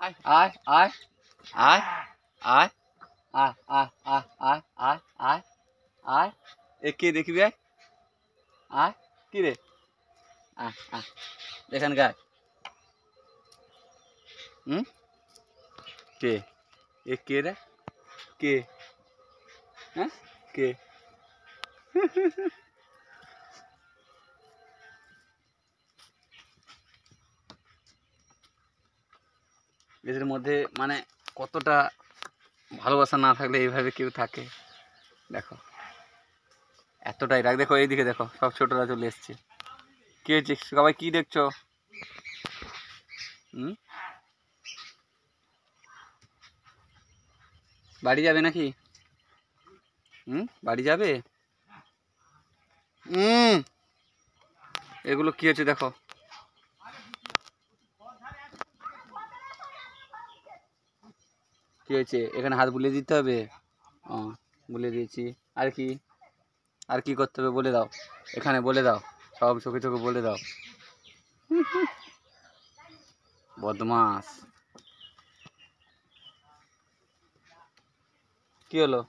আয় আয় আয় আয় আয় আয় আয় আয় আয় আয় আয় আয় এ কে দেখবি আয় আয় কি রে আয় আয় এখানকার কে এ কে রে কে হ্যাঁ কে এদের মধ্যে মানে কতটা ভালোবাসা না থাকলে এইভাবে কেউ থাকে দেখো এতটাই রাগ দেখো এইদিকে দেখো সব ছোটরা চলে এসছে কি হয়েছে সবাই কি দেখছো বাড়ি যাবে নাকি বাড়ি যাবে এগুলো কি হচ্ছে দেখো কি হয়েছে এখানে হাত বুলিয়ে দিতে হবে বুলিয়ে দিয়েছি আর কি করতে হবে বলে দাও এখানে বলে দাও সব চোখে চোখে বলে দাও বদমাস কি হলো